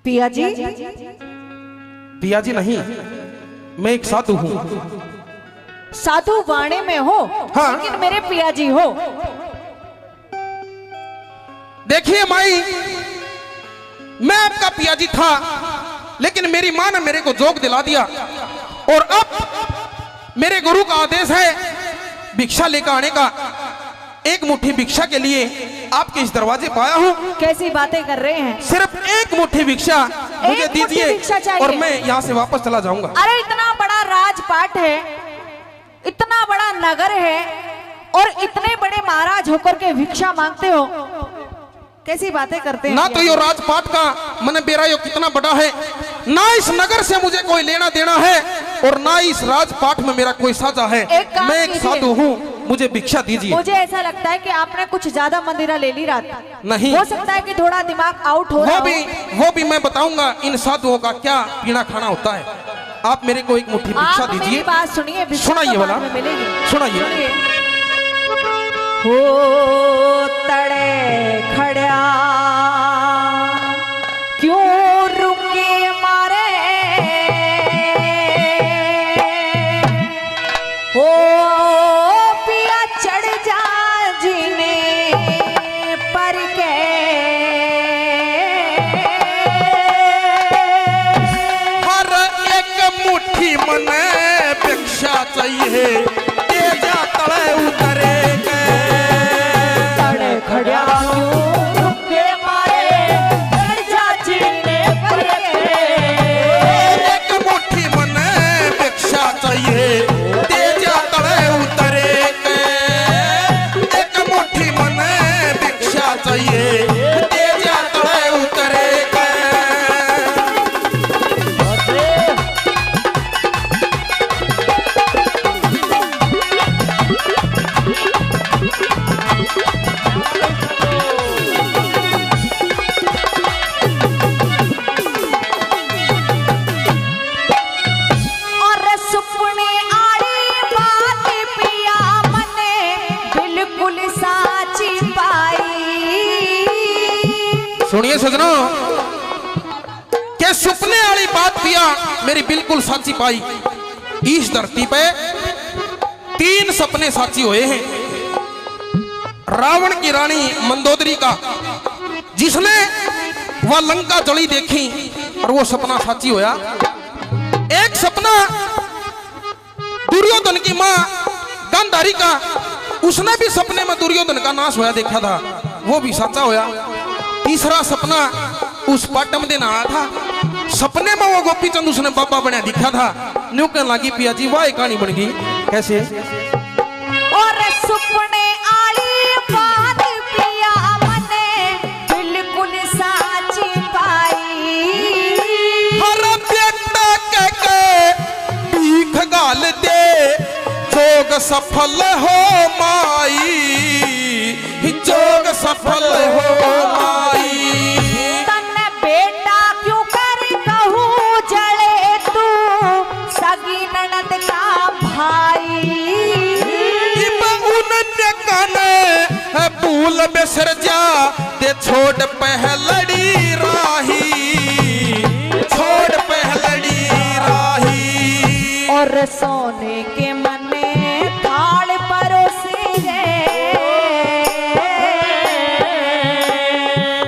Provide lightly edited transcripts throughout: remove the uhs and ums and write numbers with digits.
पिया जी? पिया जी नहीं, मैं एक साधु हूँ। साधु वाणे में हो, हाँ। लेकिन मेरे पिया जी हो। देखिए माई, मैं आपका पिया जी था, लेकिन मेरी मां ने मेरे को जोग दिला दिया और अब मेरे गुरु का आदेश है भिक्षा लेकर आने का। एक मुट्ठी भिक्षा के लिए आपके इस दरवाजे पर आया हूँ। कैसी बातें कर रहे हैं? सिर्फ एक मुट्ठी भिक्षा मुझे एक मुट्ठी भिक्षा दीजिए चाहिए। और मैं यहाँ से वापस चला जाऊंगा। अरे इतना बड़ा राजपाट है, इतना बड़ा नगर है और इतने बड़े महाराज होकर के भिक्षा मांगते हो, कैसी बातें करते हैं? ना तो ये राजपाट का मन बेरा यो कितना बड़ा है, ना इस नगर से मुझे कोई लेना देना है और ना इस राजपाट में मेरा कोई साझा है। मैं एक साधु हूँ, मुझे भिक्षा दीजिए। मुझे ऐसा लगता है कि आपने कुछ ज्यादा मंदिरा ले ली रात। नहीं, हो सकता है कि थोड़ा दिमाग आउट हो रहा हो। वो भी मैं बताऊंगा इन साधुओं का क्या पीना खाना होता है। आप मेरे को एक मुट्ठी भिक्षा आप दीजिए। मेरी बात सुनिए, सुनाइए वाला, सुनाइए। हो तड़े खड़ा क्यों रुके मारे, हो पिया चढ़ जा जीने पर के। हर एक मुट्ठी मने भिक्षा चाहिए, ये जा तले उतरे खड़ा क्यों रुके मारे, चढ़ जा जीने पर के। एक मुट्ठी मने भिक्षा चाहिए, दे जा तले उतरे के। एक मुट्ठी मने भिक्षा चाहिए, दे जा तले उतरे के। सुनिए सजनों, के सपने वाली बात पिया मेरी बिल्कुल साची पाई। इस धरती पे 3 सपने साची हुए हैं। रावण की रानी मंदोदरी का, जिसने वह लंका जली देखी और वो सपना साची होया। एक सपना दुर्योधन की मां गांधारी का, उसने भी सपने में दुर्योधन का नाश होया देखा था, वो भी सच्चा होया। तीसरा सपना उस पाटम दिन आया था, सपने में वो गोपी चंद उसने बाबा बना दिखा था। न्यू कहने लगी पिया जी वाह कहानी बन गई। कैसे? और सपने आली बात पिया मने बिल्कुल साची पाई। हर बेटा के भीख गाल दे, जोग सफल हो माई, जोग सफल हो माई। तन्ने बेटा क्यों कर कहूँ जड़े तू, सगी ननद का भाई। उनने काने भूल बिसर जा ते छोड़ पहलड़ी राही, छोड़ पहलड़ी राही। और सोने के मने थाल परोसे गए,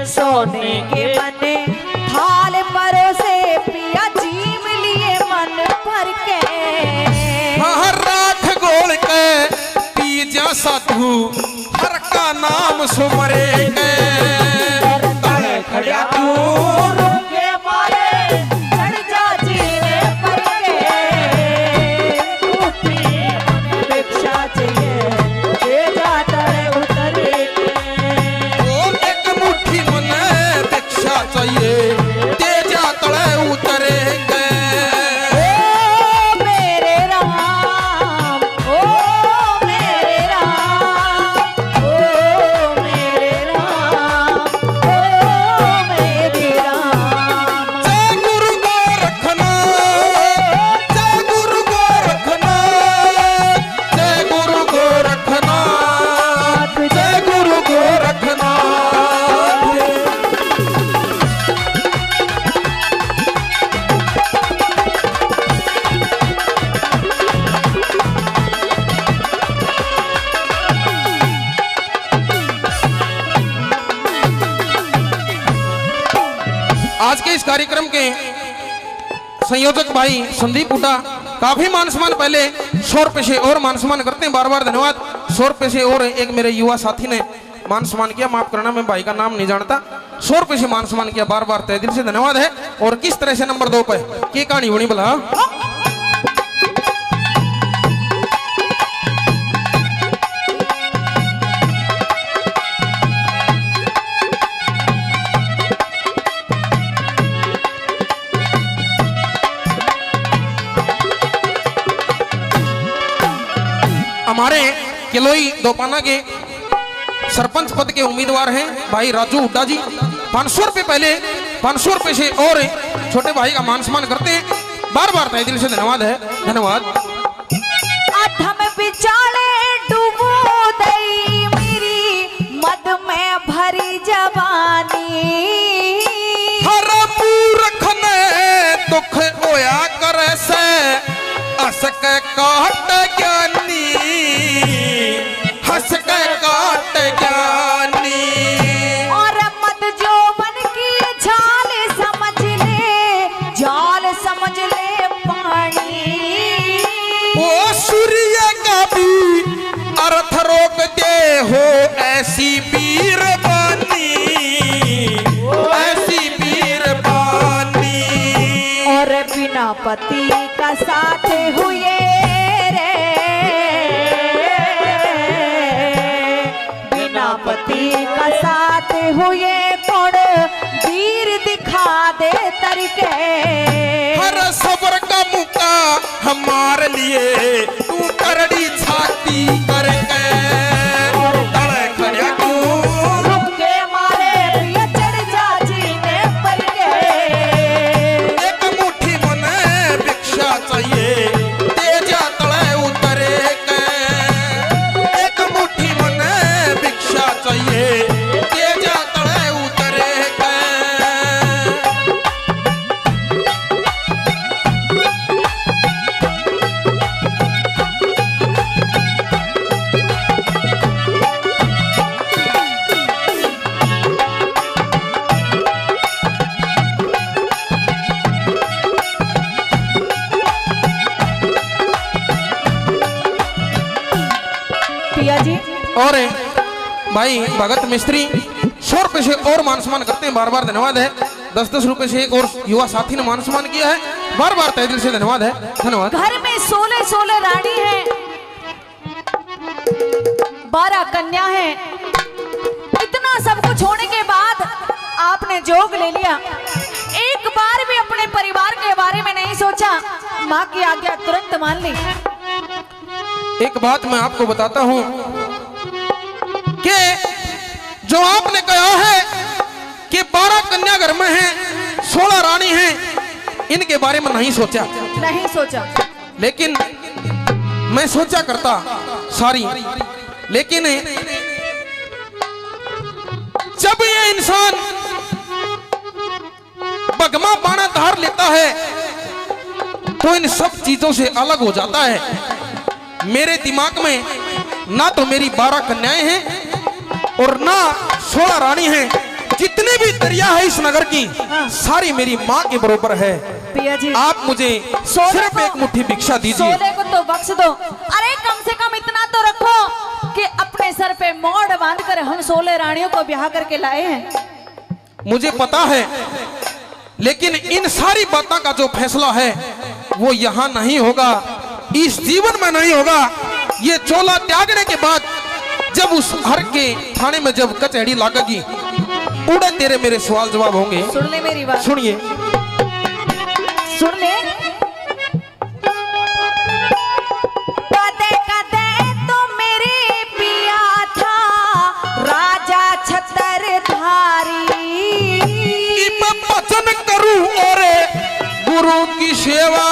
सोने के मने थाल परोसे पिया जी मिलिए मन भर के। राख गोल के पी जा साधु, हर का नाम सुमरे के। खड़ा क्यों रुके मारे, चढ़ जा जीने पर के। भिक्षा चाहिए, दे जा तले उतरे के। एक मुट्ठी मने भिक्षा चाहिए, दे जा तले उतरे के। ओ मेरे राम, ओ मेरे राम, ओ मेरे राम। आज के इस कार्यक्रम के संयोजक भाई संदीप हुड्डा काफी मान सम्मान पहले 100 रुपए से और मान सम्मान करते हैं, बार बार धन्यवाद। 100 रुपए से और एक मेरे युवा साथी ने मान सम्मान किया, माफ करना मैं भाई का नाम नहीं जानता। 100 रुपए से मान सम्मान किया, बार बार तहे दिल से धन्यवाद है। और किस तरह से नंबर 2 पे की कहानी बनी भला। हमारे किलोई दोपाना के सरपंच पद के उम्मीदवार हैं भाई राजू हुड्डा जी। 500 रुपए पहले 500 रुपए से और छोटे भाई का मान सम्मान करते हैं, बार बार तहे दिल से धन्यवाद है, धन्यवाद। अधम बिचाले डूबो दई मेरी मद में भरी जवानी, हर मूर्ख ने दुख होया करे से हंस के काट ज्ञानी, हंस के काट ज्ञानी। और मत जो बन की झाल समझ ले पानी, ओ सूर्य का भी अर्थ रोक दे हो ऐसी वीर बानी, ऐसी वीर बानी। और बिना पति का साथ हुए रे, बिना पति का साथ हुए कौन वीर दिखा दे तरके। हर सबर का मुका हमारे लिए तू करड़ी छाती करके तड़े खड़ा क्यों रुक के मारे प्रिय चढ़ जा जीने पर के। एक मुट्ठी मने भिक्षा चाहिए तेजा तड़े उतरे के, एक मुट्ठी मने भिक्षा चाहिए तेजा तड़े उतरे के। पिया जी और भाई भगत मिस्त्री 100 रुपए से और मान सम्मान करते हैं, बार बार धन्यवाद है। 10-10 रुपए से एक और युवा साथी ने मान सम्मान किया है, बार बार तहे दिल से धन्यवाद है, धन्यवाद। घर में 16 रानी है, 12 कन्या है, इतना सब कुछ होने के बाद आपने जोग ले लिया, एक बार भी अपने परिवार के बारे में नहीं सोचा, माँ की आज्ञा तुरंत मान ली। एक बात मैं आपको बताता हूं कि जो आपने कहा है कि 12 कन्या घर में हैं, 16 रानी हैं, इनके बारे में नहीं सोचा, नहीं सोचा, लेकिन मैं सोचा करता सारी। लेकिन जब ये इंसान बगमा बाणा धार लेता है तो इन सब चीजों से अलग हो जाता है। मेरे दिमाग में ना तो मेरी 12 कन्याएं हैं और ना 16 रानी हैं, जितने भी दरिया है इस नगर की सारी मेरी माँ के बरोबर है। पिया जी आप मुझे सिर्फ एक मुट्ठी भिक्षा दीजिए। 16 को तो बख्श दो, अरे कम से कम इतना तो रखो कि अपने सर पे मोड़ बांध कर हम 16 रानियों को ब्याह करके लाए हैं। मुझे पता है, लेकिन इन सारी बातों का जो फैसला है वो यहाँ नहीं होगा, इस जीवन में नहीं होगा। ये चोला त्यागने के बाद जब उस हर के थाने में जब कचहरी लागेगी, उड़े तेरे मेरे सवाल जवाब होंगे। सुन ले मेरी बात, सुनिए, सुन ले। कदे कदे तो मेरे पिया था राजा छत्रधारी, वचन करूं और गुरु की सेवा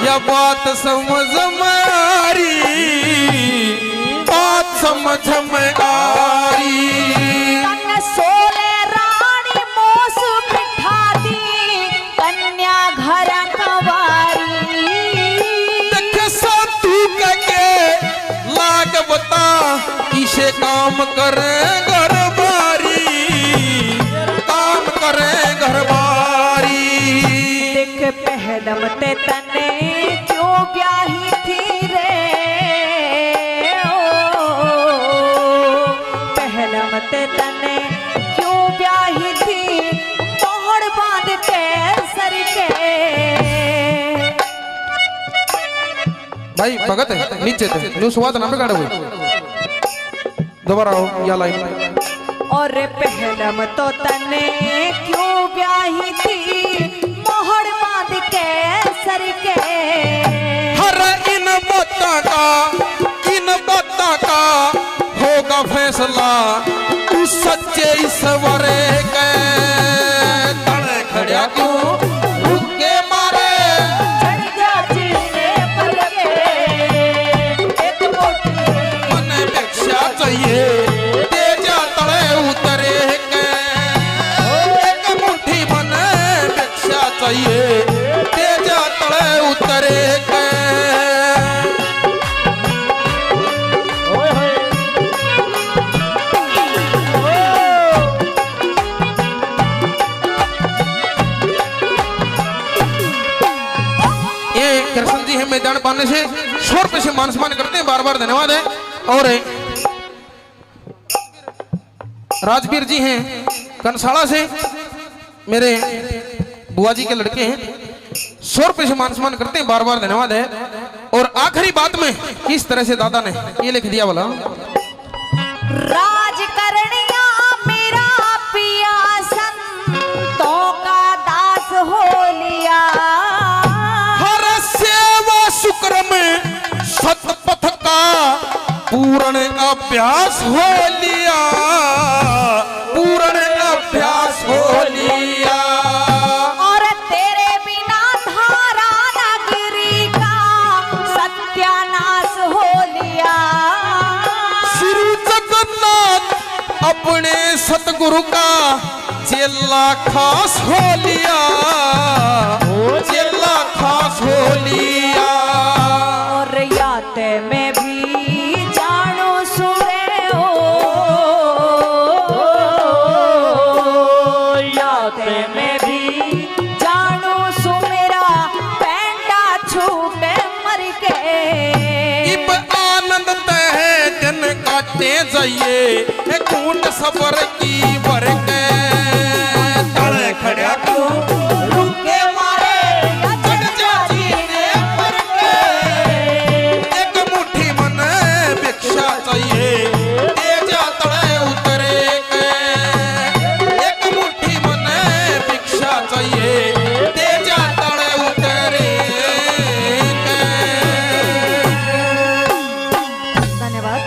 या बात समझ में आ रही, बात समझ में आ रही। 16 रानी मोस बिठा दी कन्या घर कवारी, देख सातू के लाग बता किसे काम करे घर बारी, काम करे घर बारी। तने क्यों ब्याही थी रे ओ पहला मत तने क्यों ब्याही थी मोहर बांध के सर के। भाई भगत है नीचे थे न्यू सुवाद ना बिगाड़ो हुई दोबारा आओ या लाइन। और पहलम तो तने क्यों ब्याही थी मोहर बांध के सर के। हर इन बातों का होगा फैसला उस सच्चे ईश्वर के तड़े खड़ा क्यों रुके मारे चढ़ जा जीने पर के एक मोटी मन भिक्षा चाहिए तेजा तड़े उतरे के एक मुट्ठी मन भिक्षा चाहिए तेजा तड़े उतरे के। कृष्ण जी है मैदान पाने से 100 रुपए से मान सम्मान करते हैं, बार बार धन्यवाद है। और राजवीर जी हैं कंसाला से, मेरे बुआ जी के लड़के हैं, 100 रुपए से मान सम्मान करते हैं, बार बार धन्यवाद है। और आखिरी बात में किस तरह से दादा ने ये लिख दिया बोला, राज करनिया मेरा पिया संतों का दास हो लिया। शुक्र में सतपथ का पूर्ण अभ्यास हो लिया, पूर्ण अभ्यास हो लिया। और तेरे बिना धारा नगरी का सत्यानाश हो लिया। श्री जगन्नाथ अपने सतगुरु का चेला खास हो लिया, चेला खास हो लिया। में भी जानो सुरे हो याते में भी जानो सुमेरा पैंडा छूटे मर के। इब आनंद तह दिन काटे जाइए कूट सबर की भर के तड़े खड़ा क्यों रुके मारे चढ़ जा जीने पर के एक मुट्ठी मन भिक्षा चाहिए तेजा तड़े उतरे के एक मुट्ठी मन भिक्षा चाहिए तेजा तड़े उतरे के। धन्यवाद,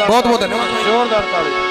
बहुत बहुत धन्यवाद, जोरदार ताली।